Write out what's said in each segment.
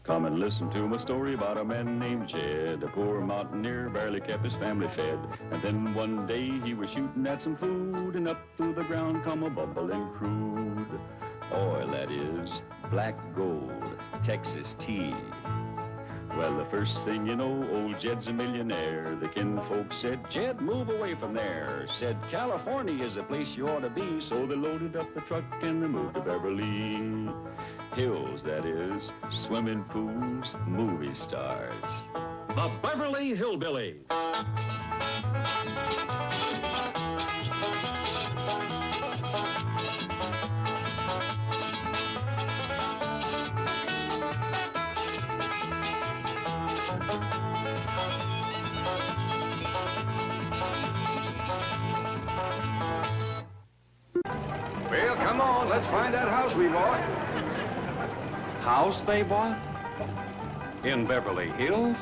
Come and listen to my story about a man named Jed. A poor mountaineer barely kept his family fed. And then one day he was shooting at some food, and up through the ground come a bubbling crude oil, that is, black gold, Texas tea. Well, the first thing you know, old Jed's a millionaire. The kinfolks said, Jed, move away from there. Said, California is the place you ought to be. So they loaded up the truck and they moved to Beverly Hills, that is, swimming pools, movie stars. The Beverly Hillbillies. Well, come on, let's find that house we bought. House they bought? In Beverly Hills?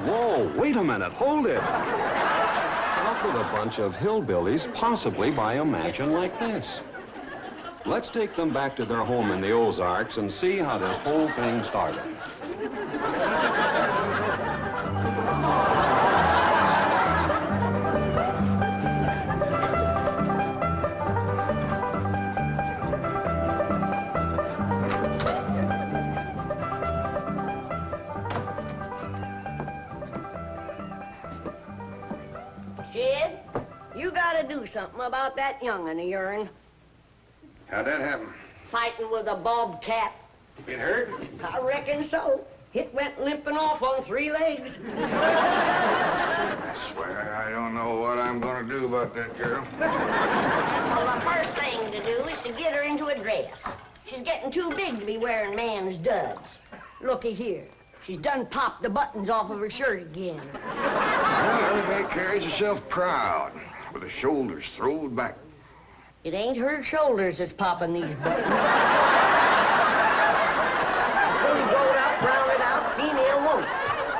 Whoa, wait a minute, hold it. How could a bunch of hillbillies possibly buy a mansion like this? Let's take them back to their home in the Ozarks and see how this whole thing started. Jed, you gotta do something about that young'un of yourn. How'd that happen? Fighting with a bobcat. It hurt? I reckon so. It went limping off on 3 legs. I swear I don't know what I'm gonna do about that girl. Well, the first thing to do is to get her into a dress. She's getting too big to be wearing man's duds. Looky here. She's done popped the buttons off of her shirt again. Well, everybody carries herself proud, with her shoulders throwed back. It ain't her shoulders that's popping these buttons. Fully growed up, rounded out, female woman.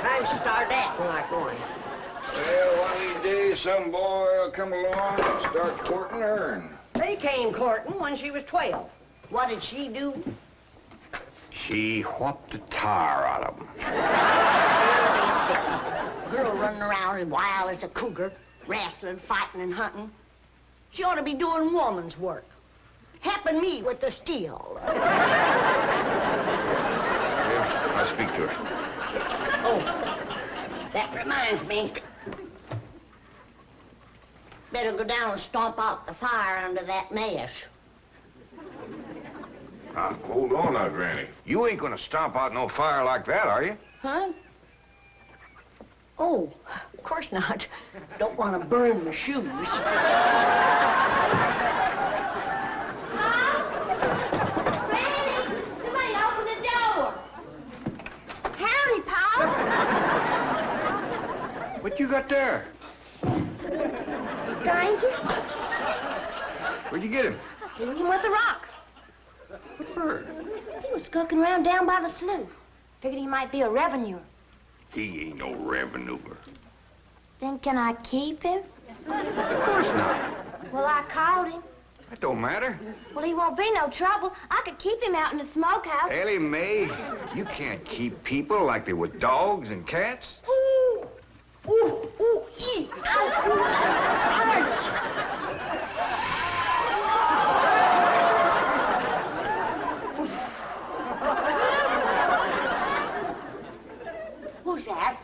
Time to start acting like one. Well, one of these days, some boy will come along and start courting her. They came courting when she was 12. What did she do? She whopped the tar out of him. Girl running around as wild as a cougar, wrestling, fighting, and hunting. She ought to be doing woman's work. Helping me with the steel. Yeah, I'll speak to her. Oh, that reminds me. Better go down and stomp out the fire under that mesh. Now, hold on now, Granny. You ain't gonna stomp out no fire like that, are you? Huh? Oh, of course not. Don't want to burn my shoes. Granny, somebody open the door. Howdy, Pa. What you got there? Stranger, Where'd you get him? hit him with a rock. What for? He was skulking around down by the slough. Figured he might be a revenuer. He ain't no revenuer. Then can I keep him? Of course not. Well, I called him. That don't matter. Well, he won't be no trouble. I could keep him out in the smokehouse. Ellie Mae, you can't keep people like they were dogs and cats. Ooh, ooh, ooh, ee. Ow, ooh, ouch. Who's that?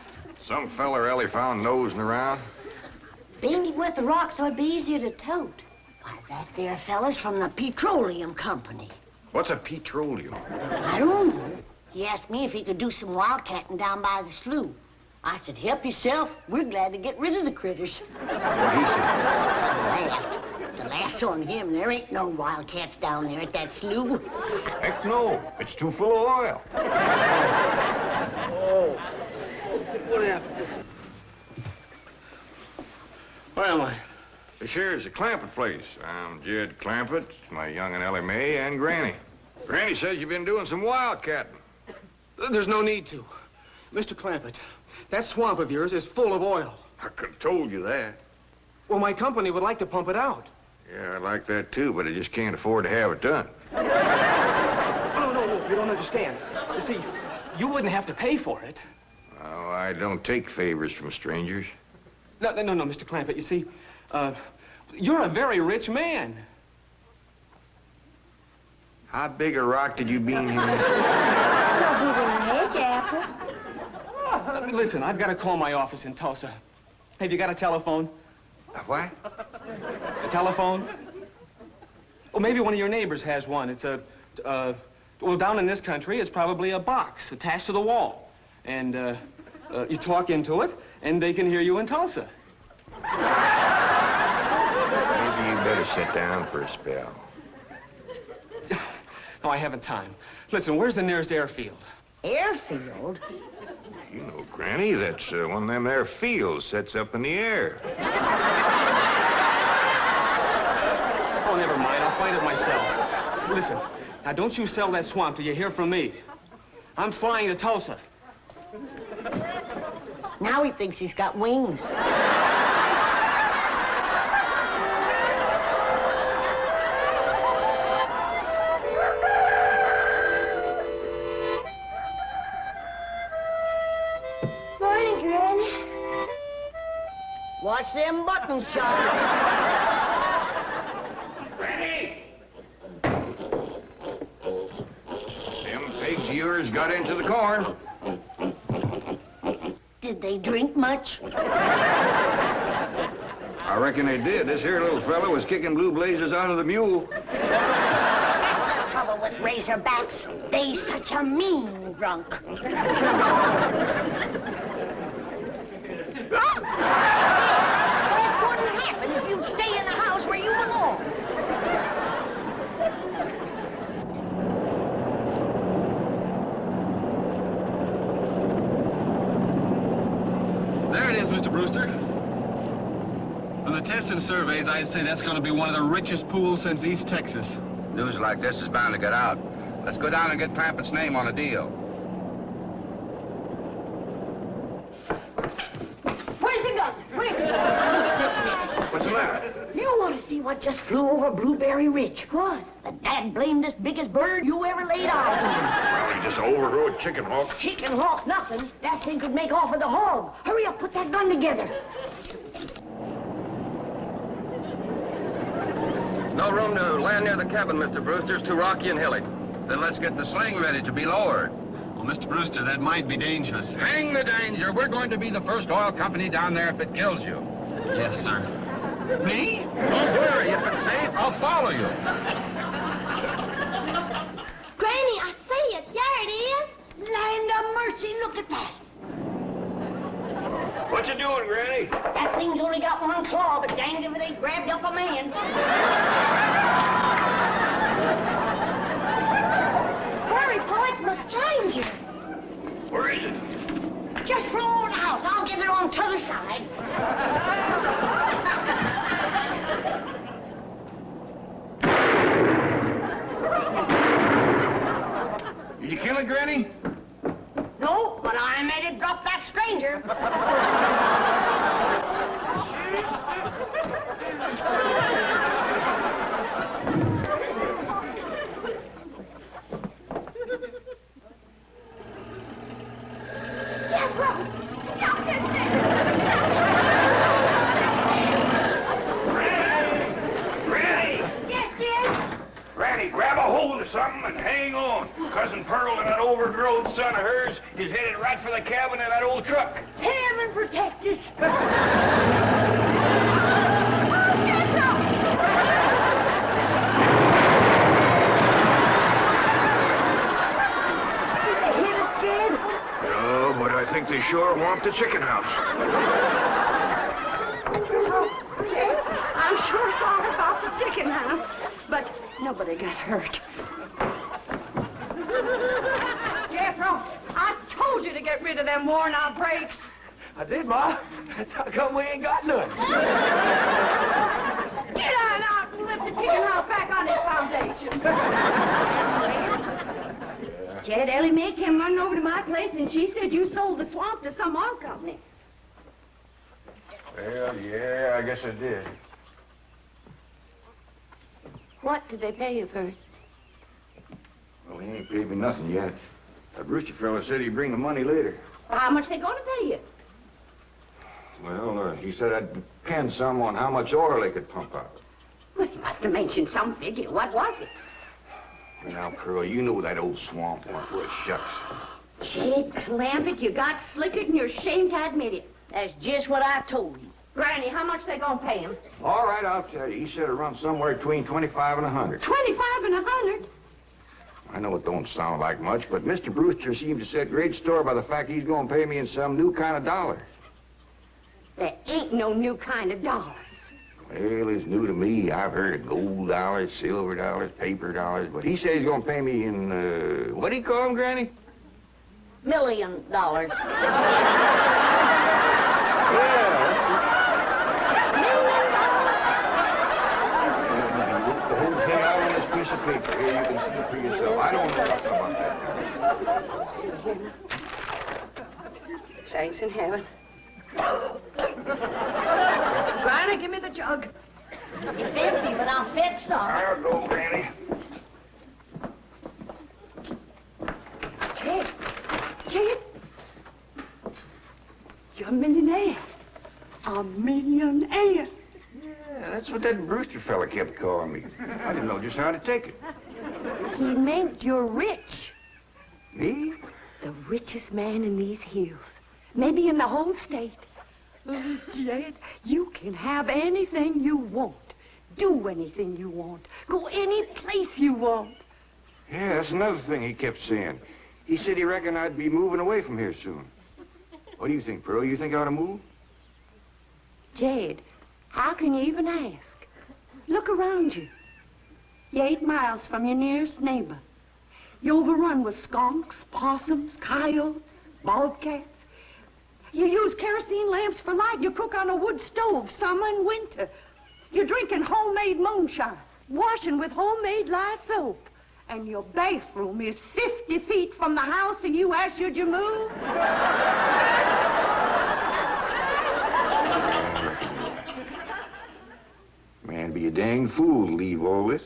Some feller Ellie found nosing around. Beamed him with a rock so it'd be easier to tote. Why, that there fella's from the petroleum company. What's a petroleum? I don't know. He asked me if he could do some wildcatting down by the slough. I said, help yourself. We're glad to get rid of the critters. What he said? I laughed. The last on him, there ain't no wildcats down there at that slough. Heck no. It's too full of oil. Oh. What happened? Where am I? This here's the Clampett place. I'm Jed Clampett, my young'un Ellie Mae, and Granny. Granny says you've been doing some wildcatting. There's no need to. Mr. Clampett, that swamp of yours is full of oil. I could have told you that. Well, my company would like to pump it out. Yeah, I like that too, but I just can't afford to have it done. No, you don't understand. You see, You wouldn't have to pay for it. Oh, I don't take favors from strangers. No, Mr. Clampett. You see, you're a very rich man. How big a rock did you bean here? No bigger than a hedge apple. Listen, I've got to call my office in Tulsa. Have you got a telephone? A what? A telephone? Or maybe one of your neighbors has one. It's well, down in this country, it's probably a box attached to the wall. And, you talk into it, and they can hear you in Tulsa. Maybe you better sit down for a spell. No, I haven't time. Listen, where's the nearest airfield? Airfield? You know, Granny, that's one of them there fields sets up in the air. Oh, never mind. I'll find it myself. Listen, now don't you sell that swamp till you hear from me. I'm flying to Tulsa. Now he thinks he's got wings. Morning, Granny. Watch them buttons, John. Granny! Them pigs of yours got into the corn. Did they drink much? I reckon they did. This here little fella was kicking blue blazes out of the mule. That's the trouble with razorbacks. They such a mean drunk. This wouldn't happen if you'd stay in the house where you belong. There it is, Mr. Brewster. From the tests and surveys, I'd say that's going to be one of the richest pools since East Texas. News like this is bound to get out. Let's go down and get Clampett's name on a deal. Where's the gun? Where's the gun? What's the matter? You want to see what just flew over Blueberry Ridge? What? The dad-blamedest biggest bird you ever laid eyes on. Probably just an overgrown chicken hawk. Chicken hawk, nothing. That thing could make off with a hog. Hurry up, put that gun together. No room to land near the cabin, Mr. Brewster. It's too rocky and hilly. Then let's get the sling ready to be lowered. Well, Mr. Brewster, that might be dangerous. Hang the danger. We're going to be the first oil company down there if it kills you. Yes, sir. Me? Don't worry. If it's safe, I'll follow you. Granny, I see it. There it is. Land of mercy, look at that. What you doing, Granny? That thing's only got one claw, but danged if it ain't grabbed up a man. Hurry, Pa, it's my stranger. Where is it? Just flew over the house. I'll get it on t'other side. Did you kill it, Granny? No, but I made it drop that stranger. Jethro, stop this thing. Granny! Yes, dear. Granny, grab a hold of something and hang on. Cousin Pearl and that overgrown son of hers is headed right for the cabin in that old truck. Heaven protect us. No, but I think they sure want the chicken house. Oh, Jay, I'm sure sorry about the chicken house, but nobody got hurt. Jethro, I told you to get rid of them worn-out brakes. I did, Ma. That's how come we ain't got none. Get on out and lift the chicken house back on its foundation. Jed, Ellie Mae came running over to my place, and she said you sold the swamp to some oil company. Well, yeah, I guess I did. What did they pay you for it? Well, he ain't paid me nothing yet. That Brewster fella said he'd bring the money later. Well, how much they gonna pay you? Well, he said I'd depend some on how much oil they could pump out. Well, he must have mentioned some figure. What was it? Now, Pearl, you know that old swamp won't worth shucks. Jed Clampett, you got slickered and you're ashamed to admit it. That's just what I told you. Granny, how much they gonna pay him? All right, I'll tell you. He said it runs somewhere between 25 and 100. 25 and 100? I know it don't sound like much, but Mr. Brewster seems to set great store by the fact he's gonna pay me in some new kind of dollars. There ain't no new kind of dollars. Well, it's new to me. I've heard of gold dollars, silver dollars, paper dollars, but he said he's gonna pay me in, what do you call them, Granny? $1 million. Yeah, the whole thing out on this piece of paper. Here, you can see it for yourself. I don't know nothing about that. See here. Thanks in heaven. Granny, give me the jug. It's empty, but I'll fetch some. I'll go, Granny. Jed, you're a millionaire. A millionaire. Yeah, that's what that Brewster fella kept calling me. I didn't know just how to take it. He meant you're rich. Me? The richest man in these hills. Maybe in the whole state. Oh, Jed, you can have anything you want. Do anything you want. Go any place you want. Yeah, that's another thing he kept saying. He said he reckoned I'd be moving away from here soon. What do you think, Pearl? You think I ought to move? Jed, how can you even ask? Look around you. You're 8 miles from your nearest neighbor. You're overrun with skunks, possums, coyotes, bobcats. You use kerosene lamps for light. You cook on a wood stove, summer and winter. You're drinking homemade moonshine, washing with homemade lye soap. And your bathroom is 50 feet from the house, and you ask, should you move? Man, be a dang fool to leave all this.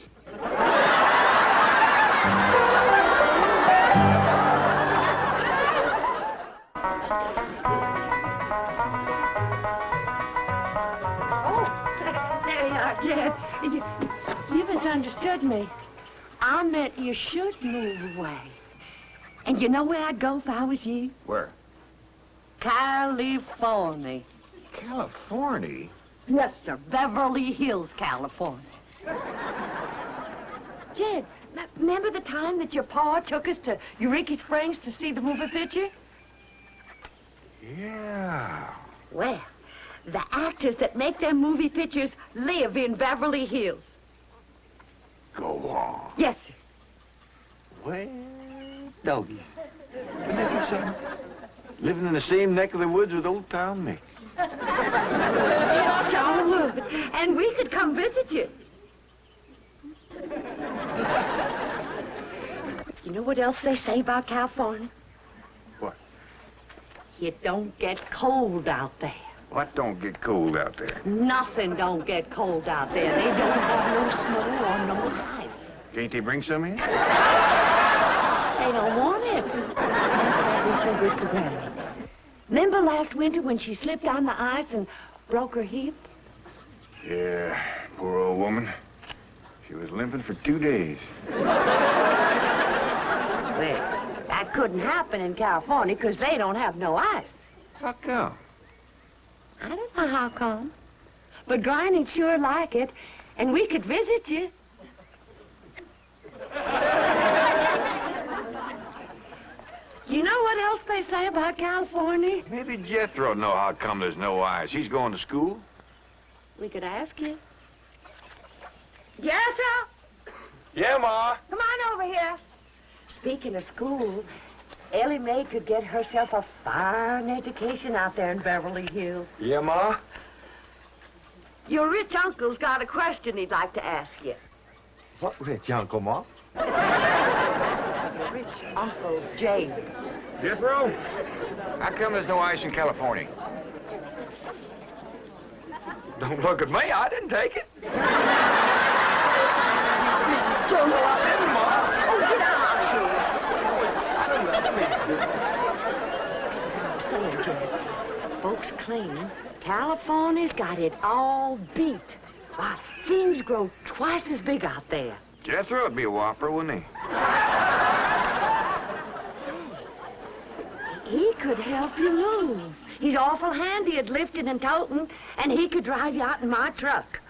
There you are, Jed. You misunderstood me. I meant you should move away. And you know where I'd go if I was you? Where? California. California? Yes, sir. Beverly Hills, California. Jed, remember the time that your pa took us to Eureka Springs to see the movie picture? Yeah. Well, the actors that make them movie pictures live in Beverly Hills. Go on. Yes, sir. Well, doggies. Isn't that something? Living in the same neck of the woods with Old Town Mick. Sure would. And we could come visit you. You know what else they say about California? What? It don't get cold out there. What don't get cold out there? Nothing don't get cold out there. They don't have no snow or no ice. Can't they bring some in? They don't want it. That's so good for Granny. Remember last winter when she slipped on the ice and broke her hip? Yeah, poor old woman. She was limping for 2 days. Well, that couldn't happen in California because they don't have no ice. How come? I don't know how come. But Granny'd sure like it, and we could visit you. You know what else they say about California? Maybe Jethro know how come there's no ice. He's going to school. We could ask you. Jethro? Yeah, Ma. Come on over here. Speaking of school, Ellie Mae could get herself a fine education out there in Beverly Hills. Yeah, Ma? Your rich uncle's got a question he'd like to ask you. What rich uncle, Ma? Your rich Uncle James. Jethro? How come there's no ice in California? Don't look at me. I didn't take it. Don't know what. Oh, get out of here. I don't know. claim California's got it all beat. Why, things grow twice as big out there. Jethro would be a whopper, wouldn't he? He could help you move. He's awful handy at lifting and toting, and he could drive you out in my truck.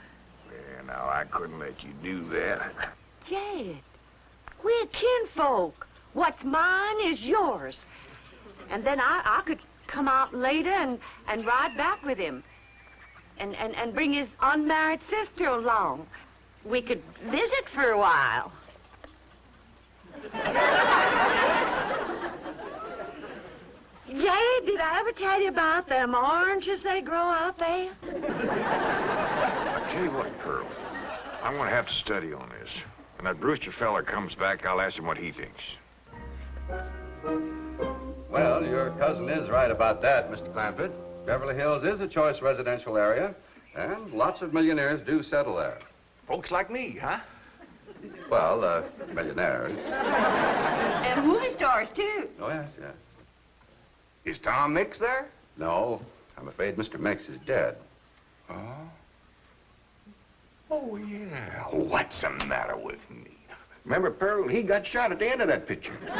Yeah, now, I couldn't let you do that. Jed, we're kinfolk. What's mine is yours. And then I could come out later and ride back with him. And bring his unmarried sister along. We could visit for a while. Jay, did I ever tell you about them oranges they grow out there? I tell you what, Pearl, I'm going to have to study on this. When that Brewster fella comes back, I'll ask him what he thinks. Well, your cousin is right about that, Mr. Clampett. Beverly Hills is a choice residential area, and lots of millionaires do settle there. Folks like me, huh? Well, millionaires. And movie stars, too. Oh, yes, yes. Is Tom Mix there? No, I'm afraid Mr. Mix is dead. Oh? Oh, yeah. What's the matter with me? Remember, Pearl, he got shot at the end of that picture. Well,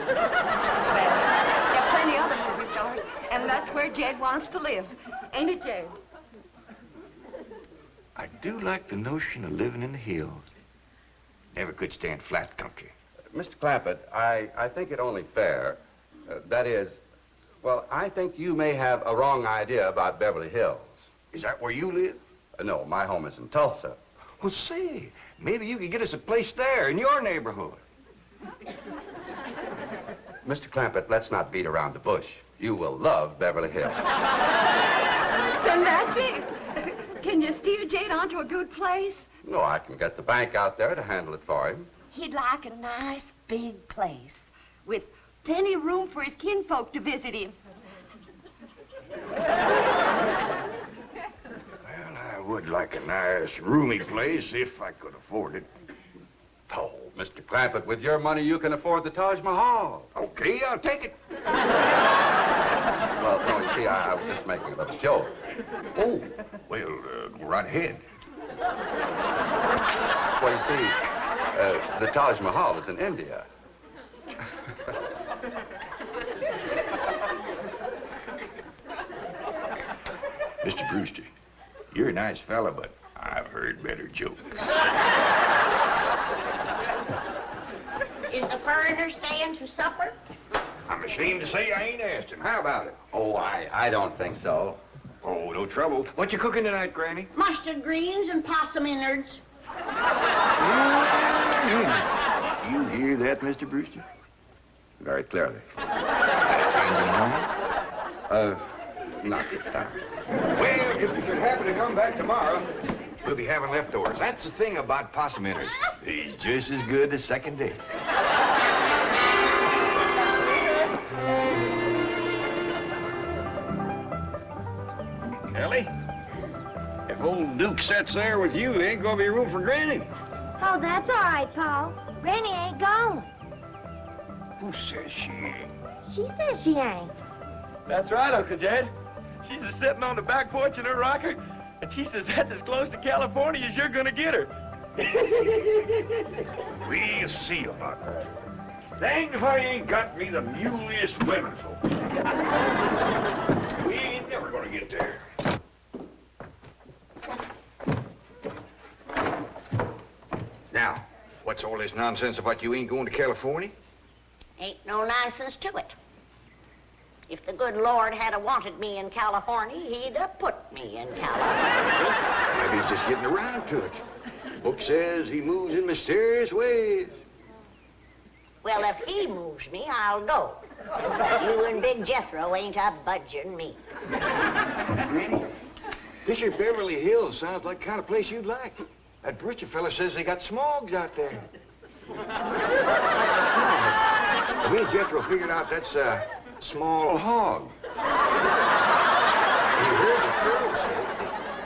there are plenty other movie stars, and that's where Jed wants to live. Ain't it, Jed? I do like the notion of living in the hills. Never could stand flat country. Mr. Clampett, I think it only fair. That is, well, I think you may have a wrong idea about Beverly Hills. Is that where you live? No, my home is in Tulsa. Well, say, maybe you could get us a place there in your neighborhood. Mr. Clampett, let's not beat around the bush. You will love Beverly Hills. Then that's it. Can you steer Jade onto a good place? No, I can get the bank out there to handle it for him. He'd like a nice big place with plenty of room for his kinfolk to visit him. Well, I would like a nice, roomy place if I could afford it. Oh, Mr. Clampett, with your money, you can afford the Taj Mahal. Okay, I'll take it. Well, no, you see, I was just making a little joke. Oh, well, go right ahead. Well, you see, the Taj Mahal is in India. Mr. Brewster, you're a nice fella, but I've heard better jokes. Is the foreigner staying to supper? I'm ashamed to say I ain't asked him. How about it? Oh, I don't think so. Oh, no trouble. What you cooking tonight, Granny? Mustard greens and possum innards. You hear that, Mr. Brewster? Very clearly. Change in the moment? Not this time. Well, if you should happen to come back tomorrow, we'll be having leftovers. That's the thing about possum innards. He's just as good the second day. Ellie, if old Duke sits there with you, there ain't gonna be room for Granny. Oh, that's all right, Paul. Granny ain't gone. Who says she ain't? She says she ain't. That's right, Uncle Jed. She's a sitting on the back porch in her rocker, and she says that's as close to California as you're gonna get her. We'll see about that. Dang if I ain't got me the muleyest women folk. We ain't never gonna get there. Now, what's all this nonsense about you ain't going to California? Ain't no nonsense to it. If the good Lord had wanted me in California, he'd have put me in California. Maybe he's just getting around to it. The book says he moves in mysterious ways. Well, if he moves me, I'll go. You and Big Jethro ain't a budging me. Granny, this here Beverly Hills sounds like the kind of place you'd like. That Brewster fella says they got smogs out there. What's a smog? Me and Jethro figured out that's a small hog. You heard the girl say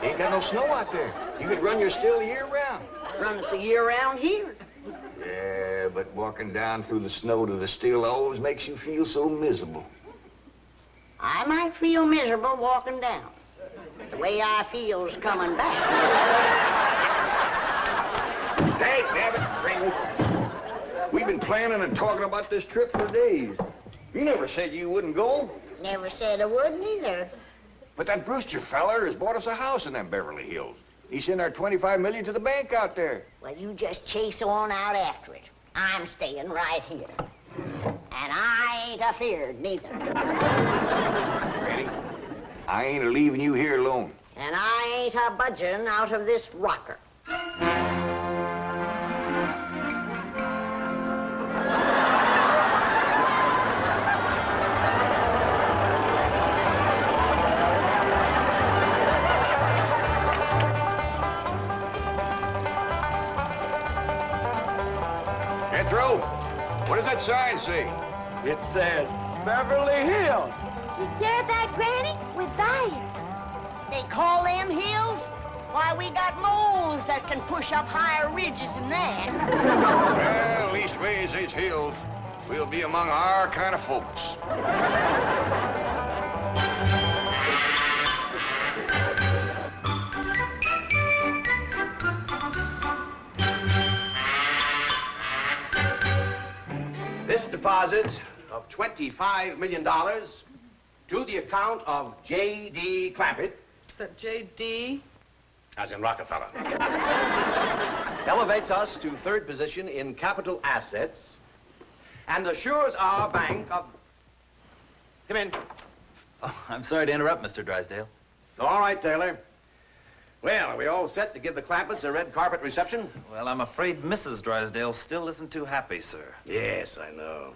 they ain't got no snow out there. You could run your still year-round. Run it the year round here. Yeah, but walking down through the snow to the still always makes you feel so miserable. I might feel miserable walking down. But the way I feel's coming back. Hey, damn it, we've been planning and talking about this trip for days. You never said you wouldn't go. Never said I wouldn't either. But that Brewster feller has bought us a house in them Beverly Hills. He sent our $25 million to the bank out there. Well, you just chase on out after it. I'm staying right here. And I ain't afeard neither. Granny, I ain't leaving you here alone. And I ain't a budging out of this rocker. Jethro, what does that sign say? It says Beverly Hills. You hear that, Granny? We're there. They call them hills? Why, we got moles that can push up higher ridges than that. Well, leastways, these hills. We'll be among our kind of folks. This deposit of $25 million to the account of J.D. Clampett. But J.D.? As in Rockefeller. Elevates us to third position in capital assets and assures our bank of... Come in. Oh, I'm sorry to interrupt, Mr. Drysdale. All right, Taylor. Well, are we all set to give the Clampetts a red carpet reception? Well, I'm afraid Mrs. Drysdale still isn't too happy, sir. Yes, I know.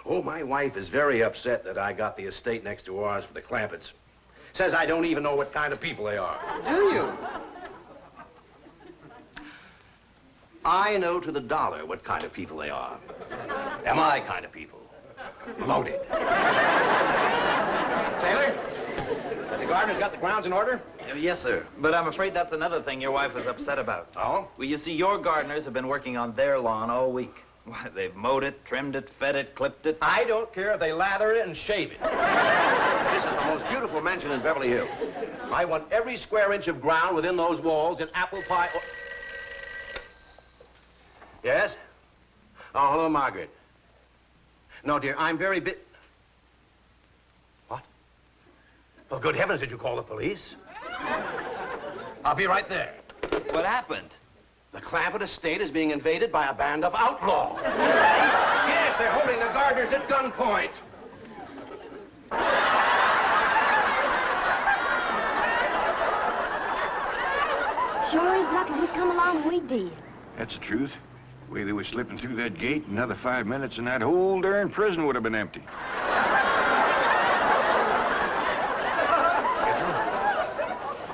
Oh, my wife is very upset that I got the estate next to ours for the Clampetts. Says I don't even know what kind of people they are. Do you? I know to the dollar what kind of people they are. They're my kind of people. Loaded. Taylor, have the gardeners got the grounds in order? Yes, sir. But I'm afraid that's another thing your wife is upset about. Oh? Well, you see, your gardeners have been working on their lawn all week. Why, they've mowed it, trimmed it, fed it, clipped it. I don't care if they lather it and shave it. This is the most beautiful mansion in Beverly Hills. I want every square inch of ground within those walls in apple pie... Yes? Oh, hello, Margaret. No, dear, I'm very What? Well, good heavens, did you call the police? I'll be right there. What happened? The Clampett estate is being invaded by a band of outlaws. Yes, they're holding the gardeners at gunpoint. Sure is lucky we come along when we did. That's the truth. The way they were slipping through that gate, another 5 minutes and that whole darn prison would have been empty.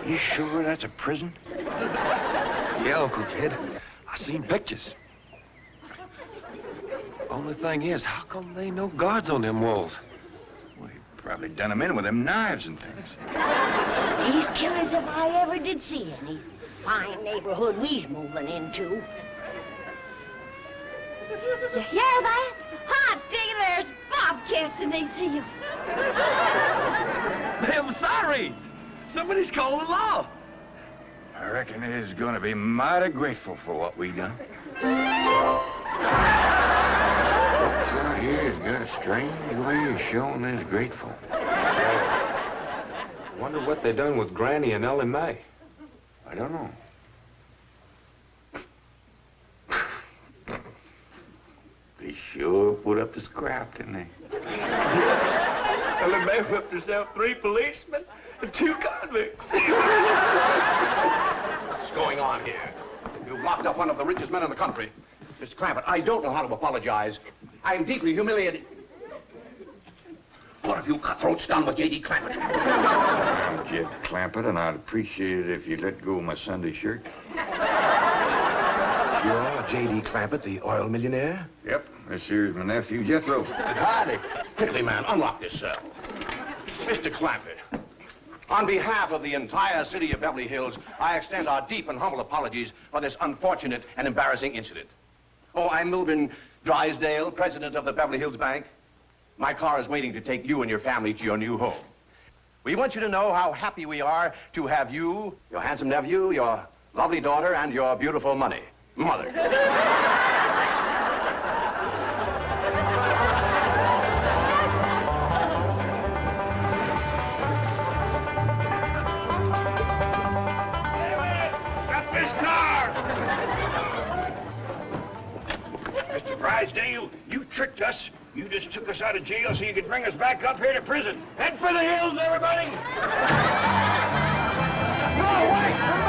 You sure that's a prison? Yeah, Uncle Ted. I seen pictures. Only thing is, how come there ain't no guards on them walls? Well, he probably done them in with them knives and things. These killers, if I ever did see any. Fine neighborhood we's moving into. You hear that? Hot diggity, there's bobcats in these hills. Them sirens! Somebody's calling the law. I reckon they's gonna be mighty grateful for what we done. Folks out here has got a strange way of showing they's grateful. Wonder what they done with Granny and Ellie Mae. I don't know. They sure put up the scrap, didn't they? Ellie Mae whipped herself 3 policemen and 2 convicts. What's going on here? You've locked up one of the richest men in the country. Mr. Clampett, I don't know how to apologize. I am deeply humiliated. What have you cutthroats done with J.D. Clampett? I'm Jed Clampett, and I'd appreciate it if you'd let go of my Sunday shirt. You're J.D. Clampett, the oil millionaire? Yep. This here's my nephew, Jethro. Howdy. Quickly, man, unlock this cell. Mr. Clampett, on behalf of the entire city of Beverly Hills, I extend our deep and humble apologies for this unfortunate and embarrassing incident. Oh, I'm Milburn Drysdale, president of the Beverly Hills Bank. My car is waiting to take you and your family to your new home. We want you to know how happy we are to have you, your handsome nephew, your lovely daughter, and your beautiful mother. Mr. Drysdale, you tricked us. You just took us out of jail so you could bring us back up here to prison. Head for the hills, everybody! No, wait!